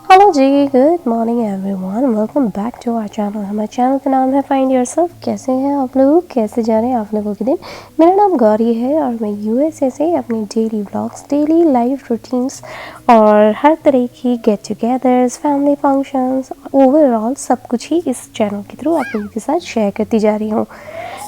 Hello ji, good morning everyone, welcome back to our channel. हमारे channel का नाम है फाइंड योरसेल्फ। कैसे हैं आप लोग, कैसे जा रहे हैं आप लोगों के दिन। मेरा नाम गौरी है और मैं यूएसए से अपनी daily vlogs, daily life routines और हर तरह की get togethers, family functions, overall सब कुछ ही इस चैनल के थ्रू आप लोगों के साथ शेयर करती जा रही हूँ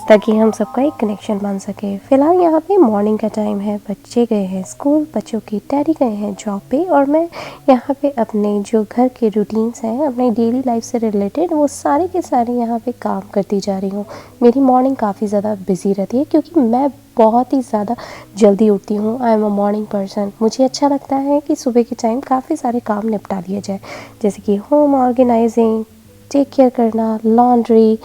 ताकि हम सबका एक कनेक्शन बन सके। फ़िलहाल यहाँ पे मॉर्निंग का टाइम है, बच्चे गए हैं स्कूल, बच्चों की डैडी गए हैं जॉब पे और मैं यहाँ पे अपने जो घर के रूटीन्स हैं, अपने डेली लाइफ से रिलेटेड, वो सारे के सारे यहाँ पे काम करती जा रही हूँ। मेरी मॉर्निंग काफ़ी ज़्यादा बिजी रहती है क्योंकि मैं बहुत ही ज़्यादा जल्दी उठती हूँ। I am a morning person. मुझे अच्छा लगता है कि सुबह के टाइम काफ़ी सारे काम निपटा लिए जाए, जैसे कि होम ऑर्गेनाइजिंग, टेक केयर करना, लॉन्ड्री,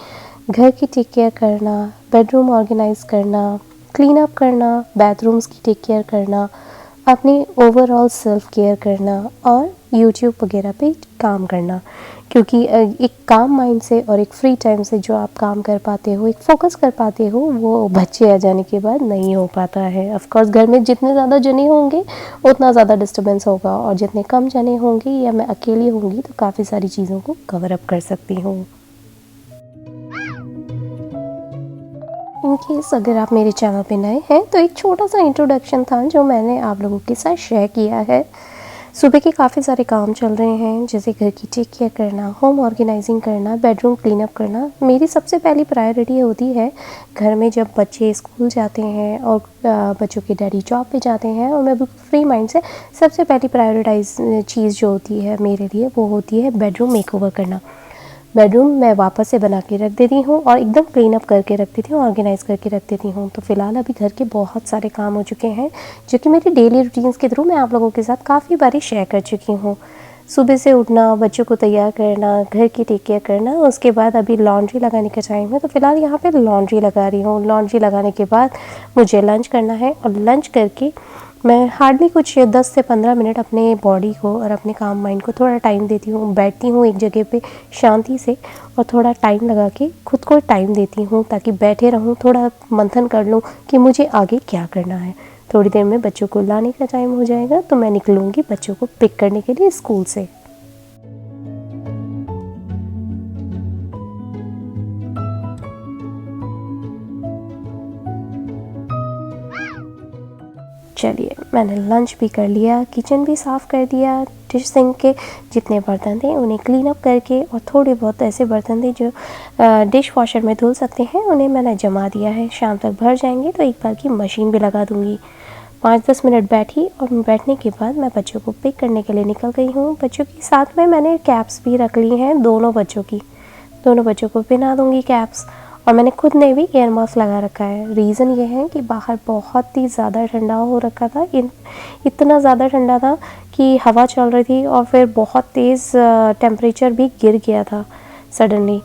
घर की टेक केयर करना, बेडरूम ऑर्गेनाइज करना, क्लीन अप करना, बाथरूम्स की टेक केयर करना, अपनी ओवरऑल सेल्फ केयर करना और यूट्यूब वगैरह पे काम करना। क्योंकि एक काम माइंड से और एक फ्री टाइम से जो आप काम कर पाते हो, एक फोकस कर पाते हो, वो बच्चे आ जाने के बाद नहीं हो पाता है। ऑफ कोर्स घर में जितने ज़्यादा जने होंगे उतना ज़्यादा डिस्टर्बेंस होगा और जितने कम जने होंगे या मैं अकेली होंगी तो काफ़ी सारी चीज़ों को कवर अप कर सकती हूँ। इन केस अगर आप मेरे चैनल पे नए हैं तो एक छोटा सा इंट्रोडक्शन था जो मैंने आप लोगों के साथ शेयर किया है। सुबह के काफ़ी सारे काम चल रहे हैं, जैसे घर की टेक केयर करना, होम ऑर्गेनाइजिंग करना, बेडरूम क्लीन अप करना। मेरी सबसे पहली प्रायोरिटी होती है घर में जब बच्चे स्कूल जाते हैं और बच्चों के डैडी जॉब पे जाते हैं और मैं बिल्कुल फ्री माइंड से सबसे पहली प्रायोरिटाइज चीज़ जो होती है मेरे लिए वो होती है बेडरूम मेकओवर करना। बेडरूम मैं वापस से बना के रख देती हूँ और एकदम क्लीन अप करके रख देती हूँ, ऑर्गेनाइज़ करके रख देती हूँ। तो फ़िलहाल अभी घर के बहुत सारे काम हो चुके हैं जो कि मेरी डेली रूटीन्स के थ्रू मैं आप लोगों के साथ काफ़ी बारी शेयर कर चुकी हूँ। सुबह से उठना, बच्चों को तैयार करना, घर की टेक केयर करना, उसके बाद अभी लॉन्ड्री लगाने का टाइम है तो फ़िलहाल यहाँ पे लॉन्ड्री लगा रही हूँ। लॉन्ड्री लगाने के बाद मुझे लंच करना है और लंच करके मैं हार्डली कुछ 10 से 15 मिनट अपने बॉडी को और अपने काम माइंड को थोड़ा टाइम देती हूँ। बैठती हूँ एक जगह पे शांति से और थोड़ा टाइम लगा के खुद को टाइम देती हूँ ताकि बैठे रहूँ, थोड़ा मंथन कर लूँ कि मुझे आगे क्या करना है। थोड़ी देर में बच्चों को लाने का टाइम हो जाएगा तो मैं निकलूँगी बच्चों को पिक करने के लिए स्कूल से। चलिए, मैंने लंच भी कर लिया, किचन भी साफ़ कर दिया, डिश सिंक के जितने बर्तन थे उन्हें क्लीन अप करके और थोड़े बहुत ऐसे बर्तन थे जो डिश वॉशर में धुल सकते हैं उन्हें मैंने जमा दिया है। शाम तक भर जाएंगे तो एक बार की मशीन भी लगा दूँगी। 5-10 मिनट बैठी और बैठने के बाद मैं बच्चों को पिक करने के लिए निकल गई हूँ। बच्चों के साथ में मैंने कैप्स भी रख ली हैं, दोनों बच्चों को पहना दूँगी कैप्स। और मैंने खुद ने भी एयर मास्क लगा रखा है। रीज़न ये है कि बाहर बहुत ही ज़्यादा ठंडा हो रखा था, इतना ज़्यादा ठंडा था कि हवा चल रही थी और फिर बहुत तेज़ टेम्परेचर भी गिर गया था सडनली।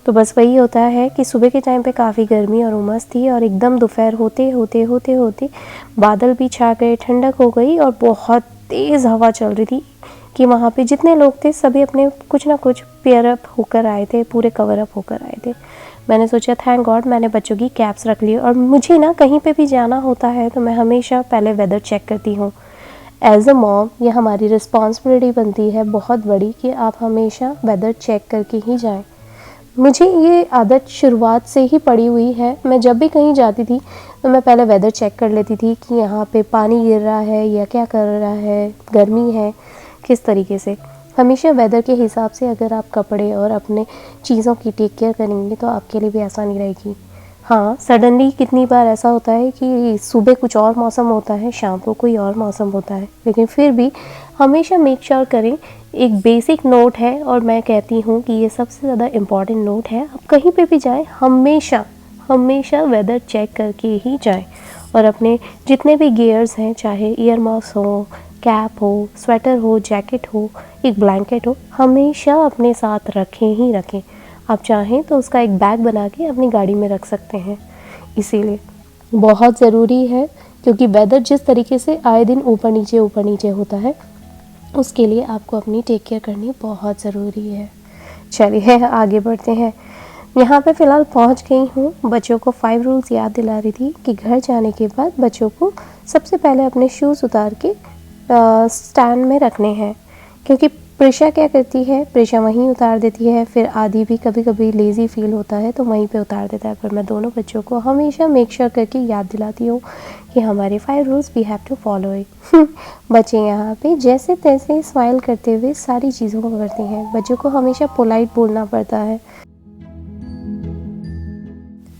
तो बस वही होता है कि सुबह के टाइम पे काफ़ी गर्मी और उमस थी और एकदम दोपहर होते बादल भी छा गए, ठंडक हो गई और बहुत तेज़ हवा चल रही थी कि वहाँ पे जितने लोग थे सभी अपने कुछ ना कुछ पेयर अप होकर आए थे, पूरे कवर अप होकर आए थे। मैंने सोचा थैंक गॉड मैंने बच्चों की कैप्स रख ली। और मुझे ना कहीं पे भी जाना होता है तो मैं हमेशा पहले वेदर चेक करती हूँ। एज अ मॉम ये हमारी रिस्पॉन्सिबिलिटी बनती है बहुत बड़ी कि आप हमेशा वेदर चेक करके ही जाएं। मुझे ये आदत शुरुआत से ही पड़ी हुई है। मैं जब भी कहीं जाती थी तो मैं पहले वेदर चेक कर लेती थी कि यहाँ पे पानी गिर रहा है या क्या कर रहा है, गर्मी है, किस तरीके से। हमेशा वेदर के हिसाब से अगर आप कपड़े और अपने चीज़ों की टेक केयर करेंगे तो आपके लिए भी आसानी रहेगी। हाँ, सडनली कितनी बार ऐसा होता है कि सुबह कुछ और मौसम होता है, शाम को कोई और मौसम होता है, लेकिन फिर भी हमेशा मेक श्योर करें। एक बेसिक नोट है और मैं कहती हूँ कि ये सबसे ज़्यादा इम्पॉर्टेंट नोट है। आप कहीं पे भी जाएँ हमेशा वेदर चेक करके ही जाएं और अपने जितने भी गियर्स हैं, चाहे ईयर मफ्स हो, कैप हो, स्वेटर हो, जैकेट हो, एक ब्लैंकेट हो, हमेशा अपने साथ रखें ही रखें। आप चाहें तो उसका एक बैग बना के अपनी गाड़ी में रख सकते हैं। इसीलिए बहुत ज़रूरी है, क्योंकि वेदर जिस तरीके से आए दिन ऊपर नीचे होता है, उसके लिए आपको अपनी टेक केयर करनी बहुत ज़रूरी है। चलिए आगे बढ़ते हैं। यहाँ पे फ़िलहाल पहुँच गई हूँ। बच्चों को 5 रूल्स याद दिला रही थी कि घर जाने के बाद बच्चों को सबसे पहले अपने शूज़ उतार के स्टैंड में रखने हैं, क्योंकि प्रिशा क्या करती है, प्रिशा वहीं उतार देती है, फिर आदि भी कभी कभी लेज़ी फील होता है तो वहीं पे उतार देता है। पर मैं दोनों बच्चों को हमेशा मेक श्योर करके याद दिलाती हूँ कि हमारे 5 rules we have to follow it. बच्चे यहाँ पे जैसे तैसे स्माइल करते हुए सारी चीज़ों को करते हैं। बच्चों को हमेशा पोलाइट बोलना पड़ता है।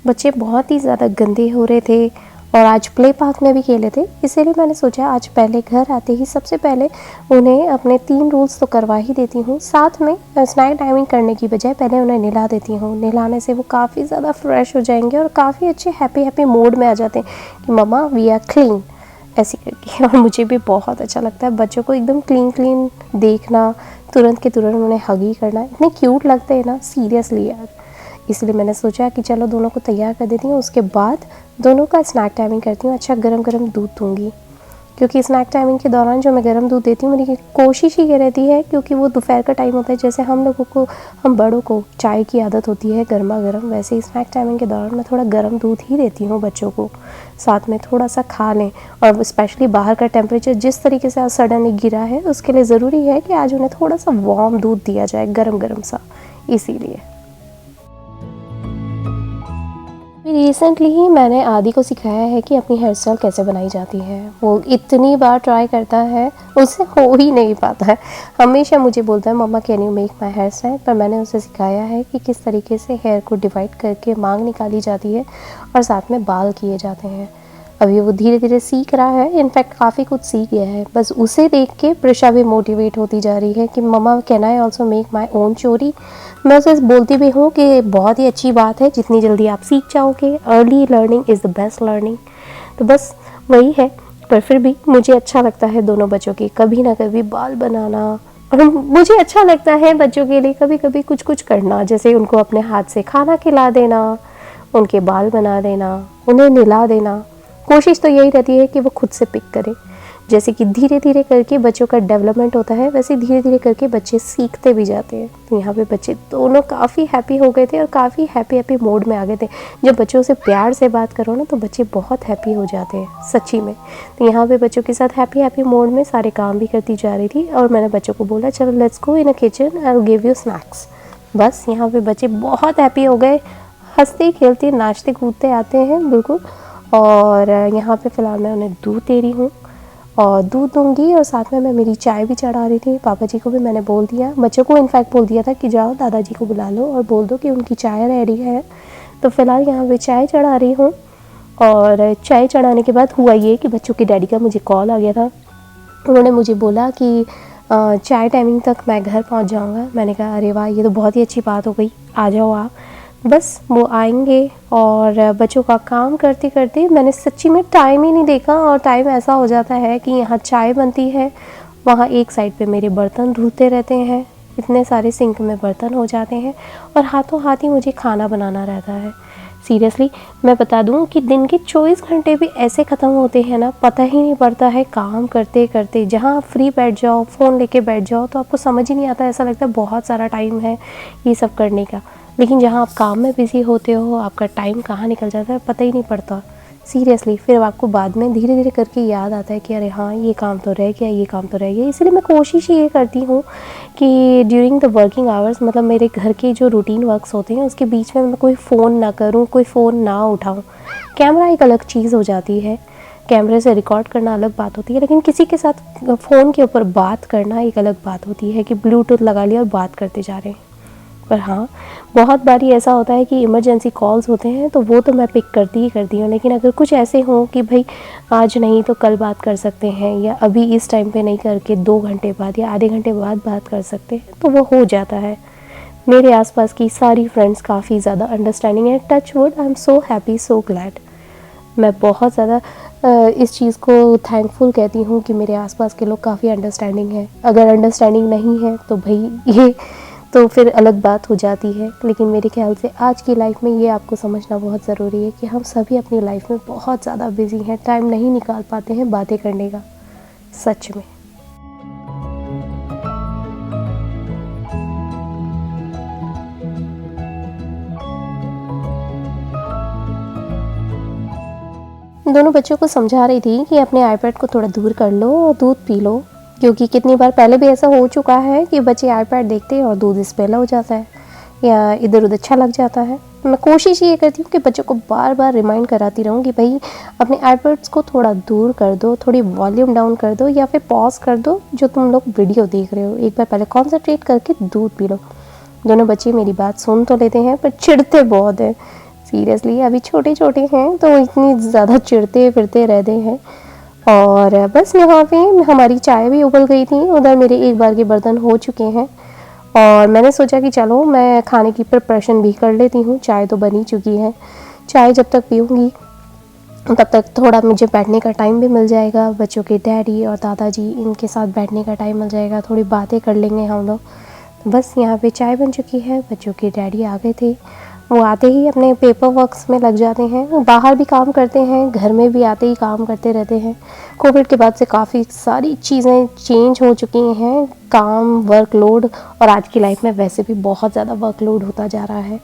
बच्चे बहुत ही ज़्यादा गंदे हो रहे थे और आज प्ले पार्क में भी खेले थे, इसीलिए मैंने सोचा आज पहले घर आते ही सबसे पहले उन्हें अपने 3 रूल्स तो करवा ही देती हूँ। साथ में स्नैक टाइमिंग करने की बजाय पहले उन्हें नहला देती हूँ। नहलाने से वो काफ़ी ज़्यादा फ्रेश हो जाएंगे और काफ़ी अच्छे हैप्पी मोड में आ जाते हैं कि मम्मा वी आर क्लीन, ऐसे करके। और मुझे भी बहुत अच्छा लगता है बच्चों को एकदम क्लीन देखना, तुरंत के तुरंत उन्हें हगी करना, इतने क्यूट लगते हैं ना, सीरियसली यार। इसलिए मैंने सोचा कि चलो दोनों को तैयार कर देती हूँ, उसके बाद दोनों का स्नैक टाइमिंग करती हूँ। अच्छा गरम दूध दूँगी, क्योंकि स्नैक टाइमिंग के दौरान जो मैं गरम दूध देती हूँ, मेरी कोशिश ये रहती है, क्योंकि वो दोपहर का टाइम होता है, जैसे हम बड़ों को चाय की आदत होती है गर्मा गर्म, वैसे ही स्नैक टाइमिंग के दौरान मैं थोड़ा गरम दूध ही देती हूँ बच्चों को, साथ में थोड़ा सा खा लें। और स्पेशली बाहर का टेम्परेचर जिस तरीके से आज सडनली गिरा है, उसके लिए ज़रूरी है कि आज उन्हें थोड़ा सा वार्म दूध दिया जाए, गरम सा। इसीलिए रिसेंटली ही मैंने आदि को सिखाया है कि अपनी हेयर स्टाइल कैसे बनाई जाती है। वो इतनी बार ट्राई करता है, उससे हो ही नहीं पाता है। हमेशा मुझे बोलता है मम्मा can you make my hairstyle, पर मैंने उसे सिखाया है कि किस तरीके से हेयर को डिवाइड करके मांग निकाली जाती है और साथ में बाल किए जाते हैं। अभी वो धीरे धीरे सीख रहा है, इनफैक्ट काफ़ी कुछ सीख गया है। बस उसे देख के प्रिशा भी मोटिवेट होती जा रही है कि मम्मा can I also make my own चोरी। मैं उसे बोलती भी हूँ कि बहुत ही अच्छी बात है, जितनी जल्दी आप सीख जाओगे, early learning is the best learning. तो बस वही है, पर फिर भी मुझे अच्छा लगता है दोनों बच्चों के कभी ना कभी बाल बनाना, और मुझे अच्छा लगता है बच्चों के लिए कभी कभी कुछ करना, जैसे उनको अपने हाथ से खाना खिला देना, उनके बाल बना देना, उन्हें नहला देना। कोशिश तो यही रहती है कि वो खुद से पिक करें। जैसे कि धीरे धीरे करके बच्चों का डेवलपमेंट होता है, वैसे धीरे धीरे करके बच्चे सीखते भी जाते हैं। तो यहाँ पे बच्चे दोनों काफ़ी हैप्पी हो गए थे और काफ़ी हैप्पी मोड में आ गए थे। जब बच्चों से प्यार से बात करो ना, तो बच्चे बहुत हैप्पी हो जाते हैं सच्ची में। तो यहाँ पे बच्चों के साथ हैप्पी मोड में सारे काम भी करती जा रही थी, और मैंने बच्चों को बोला चलो let's go in a kitchen, I will give you snacks. बस यहाँ पर बच्चे बहुत हैप्पी हो गए, हंसते खेलते नाचते कूदते आते हैं बिल्कुल। और यहाँ पे फ़िलहाल मैं उन्हें दूध दे रही हूँ और दूध दूँगी, और साथ में मैं मेरी चाय भी चढ़ा रही थी। पापा जी को भी मैंने बोल दिया, बच्चों को इनफैक्ट बोल दिया था कि जाओ दादाजी को बुला लो और बोल दो कि उनकी चाय रेडी है। तो फ़िलहाल यहाँ पे चाय चढ़ा रही हूँ। और चाय चढ़ाने के बाद हुआ ये कि बच्चों के डैडी का मुझे कॉल आ गया था। उन्होंने मुझे बोला कि चाय टाइमिंग तक मैं घर पहुँच जाऊँगा। मैंने कहा अरे वाह, ये तो बहुत ही अच्छी बात हो गई, आ जाओ आप। बस वो आएंगे और बच्चों का काम करते करते मैंने सच्ची में टाइम ही नहीं देखा, और टाइम ऐसा हो जाता है कि यहाँ चाय बनती है, वहाँ एक साइड पे मेरे बर्तन धुलते रहते हैं, इतने सारे सिंक में बर्तन हो जाते हैं, और हाथों हाथ ही मुझे खाना बनाना रहता है। सीरियसली मैं बता दूं कि दिन के 24 घंटे भी ऐसे ख़त्म होते हैं ना, पता ही नहीं पड़ता है काम करते करते। जहाँ आप फ्री बैठ जाओ, फ़ोन लेके बैठ जाओ, तो आपको समझ ही नहीं आता, ऐसा लगता है बहुत सारा टाइम है ये सब करने का। लेकिन जहाँ आप काम में बिज़ी होते हो, आपका टाइम कहाँ निकल जाता है पता ही नहीं पड़ता सीरियसली। फिर आपको बाद में धीरे धीरे करके याद आता है कि अरे हाँ ये काम तो रह गया, ये काम तो रह गया। इसलिए मैं कोशिश ये करती हूँ कि ड्यूरिंग द वर्किंग आवर्स, मतलब मेरे घर के जो रूटीन वर्क्स होते हैं उसके बीच में मैं कोई फ़ोन ना करूँ, कोई फ़ोन ना उठाऊँ। कैमरा एक अलग चीज़ हो जाती है, कैमरे से रिकॉर्ड करना अलग बात होती है, लेकिन किसी के साथ फ़ोन के ऊपर बात करना एक अलग बात होती है कि ब्लूटूथ लगा लिया और बात करते जा रहे हैं। पर हाँ, बहुत बारी ऐसा होता है कि इमरजेंसी कॉल्स होते हैं तो वो तो मैं पिक करती हूँ, लेकिन अगर कुछ ऐसे हों कि भाई आज नहीं तो कल बात कर सकते हैं, या अभी इस टाइम पे नहीं करके 2 घंटे बाद या आधे घंटे बाद बात कर सकते हैं, तो वो हो जाता है। मेरे आसपास की सारी फ्रेंड्स काफ़ी ज़्यादा अंडरस्टैंडिंग है। Touch wood, I am so happy, so glad. मैं बहुत ज़्यादा इस चीज़ को थैंकफुल कहती हूँ कि मेरे आसपास के लोग काफ़ी अंडरस्टैंडिंग है। अगर अंडरस्टैंडिंग नहीं है तो भाई ये तो फिर अलग बात हो जाती है। लेकिन मेरे ख्याल से आज की लाइफ में ये आपको समझना बहुत ज़रूरी है कि हम सभी अपनी लाइफ में बहुत ज़्यादा बिजी हैं, टाइम नहीं निकाल पाते हैं बातें करने का, सच में। दोनों बच्चों को समझा रही थी कि अपने आईपैड को थोड़ा दूर कर लो और दूध पी लो, क्योंकि कितनी बार पहले भी ऐसा हो चुका है कि बच्चे आईपैड देखते हैं और दूध स्पेल हो जाता है या इधर उधर अच्छा लग जाता है। मैं कोशिश ये करती हूँ कि बच्चों को बार बार रिमाइंड कराती रहूँ कि भाई अपने आईपैड्स को थोड़ा दूर कर दो, थोड़ी वॉल्यूम डाउन कर दो या फिर पॉज कर दो जो तुम लोग वीडियो देख रहे हो, एक बार पहले कॉन्सेंट्रेट करके दूध पी लो। दोनों बच्चे मेरी बात सुन तो लेते हैं पर चिढ़ते बहुत है। सीरियसली अभी छोटे छोटे हैं तो इतनी ज़्यादा चिढ़ते फिरते रहते हैं। और बस यहाँ पे हमारी चाय भी उबल गई थी, उधर मेरे एक बार के बर्तन हो चुके हैं और मैंने सोचा कि चलो मैं खाने की प्रिपरेशन भी कर लेती हूँ। चाय तो बनी चुकी है, चाय जब तक पीऊँगी तब तक थोड़ा मुझे बैठने का टाइम भी मिल जाएगा, बच्चों के डैडी और दादाजी इनके साथ बैठने का टाइम मिल जाएगा, थोड़ी बातें कर लेंगे हम लोग। बस यहाँ पे चाय बन चुकी है, बच्चों के डैडी आ गए थे, वो आते ही अपने पेपर वर्क्स में लग जाते हैं। वो बाहर भी काम करते हैं, घर में भी आते ही काम करते रहते हैं। कोविड के बाद से काफ़ी सारी चीज़ें चेंज हो चुकी हैं, काम, वर्कलोड, और आज की लाइफ में वैसे भी बहुत ज़्यादा वर्कलोड होता जा रहा है।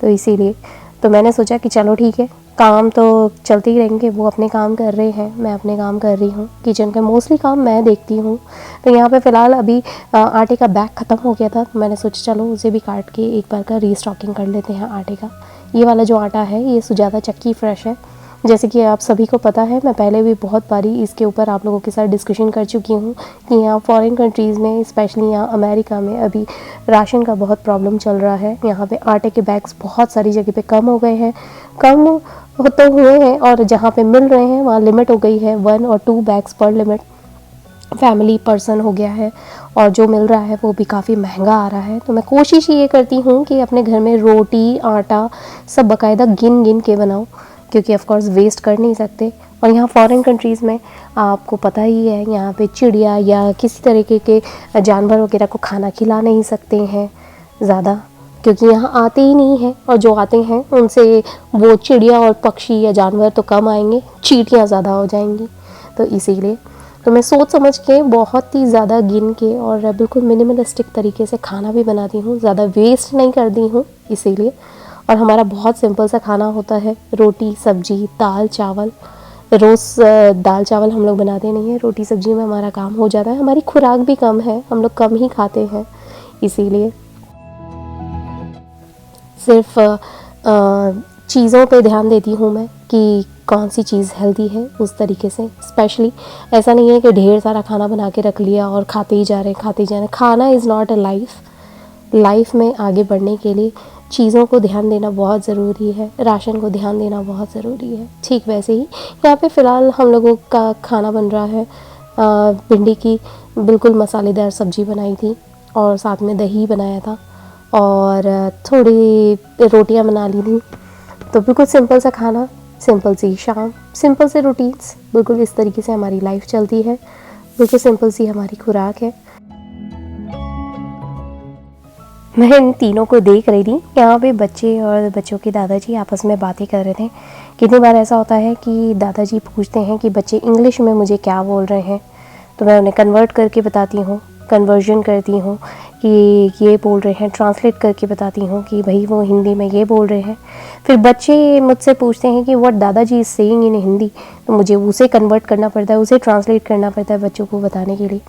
तो इसीलिए तो मैंने सोचा कि चलो ठीक है, काम तो चलते ही रहेंगे, वो अपने काम कर रहे हैं, मैं अपने काम कर रही हूँ। किचन के मोस्टली काम मैं देखती हूँ। तो यहाँ पे फ़िलहाल अभी आटे का बैग ख़त्म हो गया था, तो मैंने सोचा चलो उसे भी काट के एक बार का रीस्टॉकिंग कर लेते हैं आटे का। ये वाला जो आटा है ये सुजाता चक्की फ्रेश है, जैसे कि आप सभी को पता है। मैं पहले भी बहुत बारी इसके ऊपर आप लोगों के साथ डिस्कशन कर चुकी हूँ कि यहाँ फॉरेन कंट्रीज़ में, स्पेशली यहाँ अमेरिका में अभी राशन का बहुत प्रॉब्लम चल रहा है। यहाँ पे आटे के बैग्स बहुत सारी जगह पे कम हो गए हैं, कम तो हुए हैं, और जहाँ पे मिल रहे हैं वहाँ लिमिट हो गई है, 1 और 2 बैग्स पर लिमिट फैमिली पर्सन हो गया है, और जो मिल रहा है वो भी काफ़ी महंगा आ रहा है। तो मैं कोशिश ये करती हूँ कि अपने घर में रोटी, आटा सब बाकायदा गिन गिन के बनाऊँ, क्योंकि ऑफ कोर्स वेस्ट कर नहीं सकते। और यहाँ फॉरेन कंट्रीज़ में आपको पता ही है, यहाँ पे चिड़िया या किसी तरीके के जानवर वगैरह को खाना खिला नहीं सकते हैं ज़्यादा, क्योंकि यहाँ आते ही नहीं हैं, और जो आते हैं उनसे वो चिड़िया और पक्षी या जानवर तो कम आएंगे, चींटियाँ ज़्यादा हो जाएंगी। तो इसीलिए तो मैं सोच समझ के बहुत ही ज़्यादा गिन के और बिल्कुल मिनिमलिस्टिक तरीके से खाना भी बनाती हूँ, ज़्यादा वेस्ट नहीं करती हूँ इसीलिए। और हमारा बहुत सिंपल सा खाना होता है, रोटी सब्जी दाल चावल। रोज़ दाल चावल हम लोग बनाते नहीं हैं, रोटी सब्जी में हमारा काम हो जाता है। हमारी खुराक भी कम है, हम लोग कम ही खाते हैं, इसीलिए सिर्फ चीज़ों पे ध्यान देती हूँ मैं कि कौन सी चीज़ हेल्दी है, उस तरीके से। स्पेशली ऐसा नहीं है कि ढेर सारा खाना बना के रख लिया और खाते ही जा रहे हैं, खाते ही जा रहे हैं। खाना इज़ नॉट अ लाइफ में आगे बढ़ने के लिए चीज़ों को ध्यान देना बहुत ज़रूरी है, राशन को ध्यान देना बहुत ज़रूरी है। ठीक वैसे ही यहाँ पे फ़िलहाल हम लोगों का खाना बन रहा है, भिंडी की बिल्कुल मसालेदार सब्ज़ी बनाई थी और साथ में दही बनाया था और थोड़ी रोटियां बना ली थी। तो बिल्कुल सिंपल सा खाना, सिंपल सी शाम, सिंपल से रूटीन्स, बिल्कुल इस तरीके से हमारी लाइफ चलती है, बिल्कुल सिंपल सी हमारी खुराक है। मैं इन तीनों को देख रही थी, यहाँ पे बच्चे और बच्चों के दादाजी आपस में बातें कर रहे थे। कितनी बार ऐसा होता है कि दादाजी पूछते हैं कि बच्चे इंग्लिश में मुझे क्या बोल रहे हैं, तो मैं उन्हें कन्वर्ट करके बताती हूँ, कन्वर्जन करती हूँ कि ये बोल रहे हैं, ट्रांसलेट करके बताती हूँ कि भाई वो हिंदी में ये बोल रहे हैं। फिर बच्चे मुझसे पूछते हैं कि व्हाट दादाजी इज़ सेइंग इन हिंदी, तो मुझे उसे कन्वर्ट करना पड़ता है, उसे ट्रांसलेट करना पड़ता है बच्चों को बताने के लिए।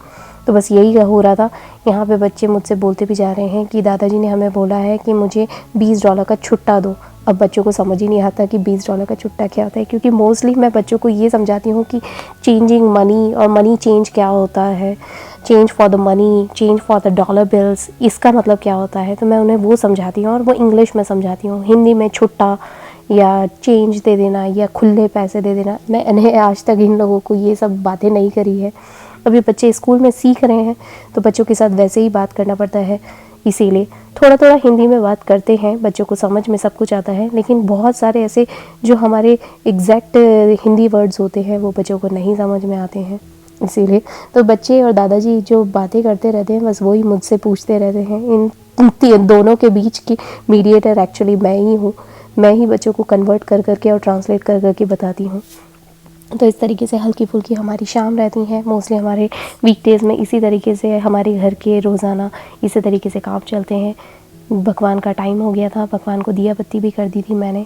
तो बस यही हो रहा था। यहाँ पे बच्चे मुझसे बोलते भी जा रहे हैं कि दादाजी ने हमें बोला है कि मुझे $20 का छुट्टा दो। अब बच्चों को समझ ही नहीं आता कि $20 का छुट्टा क्या होता है, क्योंकि मोस्टली मैं बच्चों को ये समझाती हूँ कि चेंजिंग मनी और मनी चेंज क्या होता है, change for the money, change for the dollar bills, इसका मतलब क्या होता है। तो मैं उन्हें वो समझाती हूँ और वो इंग्लिश में समझाती हूँ। हिंदी में छुट्टा या चेंज दे देना या खुले पैसे दे देना, मैंने आज तक इन लोगों को ये सब बातें नहीं करी है। अभी बच्चे स्कूल में सीख रहे हैं तो बच्चों के साथ वैसे ही बात करना पड़ता है। इसीलिए थोड़ा थोड़ा हिंदी में बात करते हैं, बच्चों को समझ में सब कुछ आता है, लेकिन बहुत सारे ऐसे जो हमारे एग्जैक्ट हिंदी वर्ड्स होते हैं वो बच्चों को नहीं समझ में आते हैं। इसीलिए तो बच्चे और दादाजी जो बातें करते रहते हैं बस वही मुझसे पूछते रहते हैं। इन दोनों के बीच की मीडिएटर एक्चुअली मैं ही हूँ। मैं ही बच्चों को कन्वर्ट कर करके और ट्रांसलेट कर करके बताती हूँ। तो इस तरीके से हल्की फुल्की हमारी शाम रहती हैं। मोस्टली हमारे वीकडेज़ में इसी तरीके से हमारे घर के रोज़ाना इसी तरीके से काम चलते हैं। भगवान का टाइम हो गया था, भगवान को दिया बत्ती भी कर दी थी मैंने।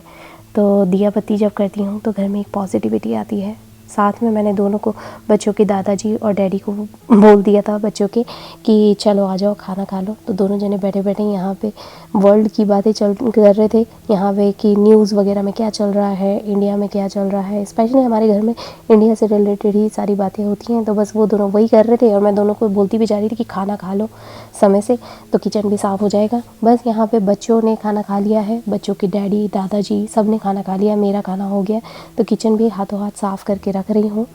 तो दिया बत्ती जब करती हूँ तो घर में एक पॉजिटिविटी आती है। साथ में मैंने दोनों को, बच्चों के दादाजी और डैडी को बोल दिया था बच्चों के कि चलो आ जाओ खाना खा लो। तो दोनों जने बैठे बैठे यहाँ पे वर्ल्ड की बातें कर रहे थे, यहाँ पे कि न्यूज़ वगैरह में क्या चल रहा है, इंडिया में क्या चल रहा है। स्पेशली हमारे घर में इंडिया से रिलेटेड ही सारी बातें होती हैं। तो बस वो दोनों वही कर रहे थे और मैं दोनों को बोलती भी जा रही थी कि खाना खा लो समय से, तो किचन भी साफ़ हो जाएगा। बस यहाँ पे बच्चों ने खाना खा लिया है, बच्चों के डैडी दादाजी सब ने खाना खा लिया, मेरा खाना हो गया। तो किचन भी हाथों हाथ साफ़ करके रख रही हूँ,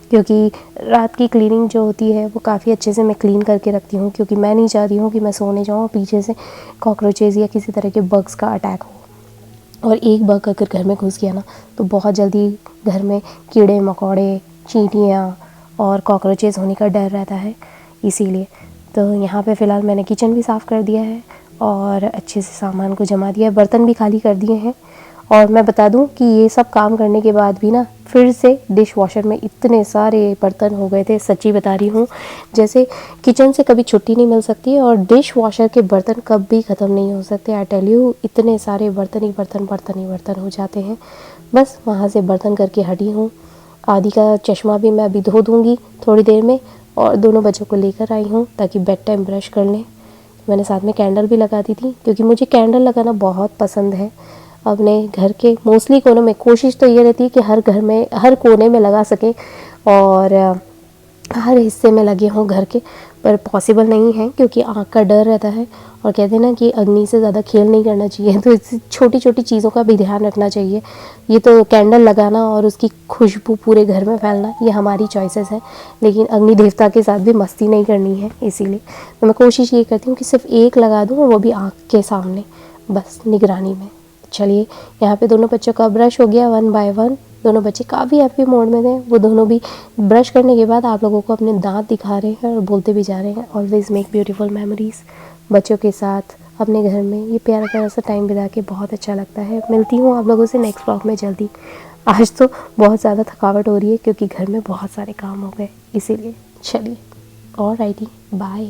क्योंकि रात की क्लीनिंग जो होती है वो काफ़ी अच्छे से मैं क्लीन करके रखती हूँ, क्योंकि मैं नहीं चाहती हूँ कि मैं सोने जाऊँ और पीछे से कॉकरोचेज़ या किसी तरह के बग्स का अटैक हो। और एक बग अगर घर में घुस गया ना तो बहुत जल्दी घर में कीड़े मकोड़े, चींटियाँ और कॉकरोचेज़ होने का डर रहता है। इसीलिए तो यहाँ पे फ़िलहाल मैंने किचन भी साफ़ कर दिया है और अच्छे से सामान को जमा दिया है, बर्तन भी खाली कर दिए हैं। और मैं बता दूं कि ये सब काम करने के बाद भी ना फिर से डिश वॉशर में इतने सारे बर्तन हो गए थे, सच्ची बता रही हूँ। जैसे किचन से कभी छुट्टी नहीं मिल सकती और डिश वॉशर के बर्तन कभी ख़त्म नहीं हो सकते। आई टेल यू, इतने सारे बर्तन ही बर्तन हो जाते हैं। बस वहाँ से बर्तन करके हटी हूँ। आदि का चश्मा भी मैं अभी धो दूँगी थोड़ी देर में, और दोनों बच्चों को लेकर आई हूँ ताकि बेड टाइम ब्रश कर लें। मैंने साथ में कैंडल भी लगा दी थी, क्योंकि मुझे कैंडल लगाना बहुत पसंद है। अपने घर के मोस्टली कोनों में कोशिश तो ये रहती है कि हर घर में हर कोने में लगा सकें और हर हिस्से में लगे हों घर के, पर पॉसिबल नहीं है क्योंकि आँख का डर रहता है। और कहते हैं ना कि अग्नि से ज़्यादा खेल नहीं करना चाहिए, तो इस छोटी छोटी चीज़ों का भी ध्यान रखना चाहिए। ये तो कैंडल लगाना और उसकी खुशबू पूरे घर में फैलना ये हमारी चॉइसेस है, लेकिन अग्नि देवता के साथ भी मस्ती नहीं करनी है। इसीलिए तो मैं कोशिश ये करती हूँ कि सिर्फ एक लगा दूँ और वो भी आँख के सामने, बस निगरानी में। चलिए, यहाँ पे दोनों बच्चों का ब्रश हो गया 1 बाय 1। दोनों बच्चे काफ़ी हैप्पी मोड में थे। वो दोनों भी ब्रश करने के बाद आप लोगों को अपने दांत दिखा रहे हैं और बोलते भी जा रहे हैं, ऑलवेज़ मेक ब्यूटीफुल मेमोरीज़। बच्चों के साथ अपने घर में ये प्यारा प्यारा सा टाइम बिता के बहुत अच्छा लगता है। मिलती हूँ आप लोगों से नेक्स्ट ब्लॉग में जल्दी। आज तो बहुत ज़्यादा थकावट हो रही है क्योंकि घर में बहुत सारे काम हो गए, इसीलिए। चलिए, ऑलराइटी, बाय।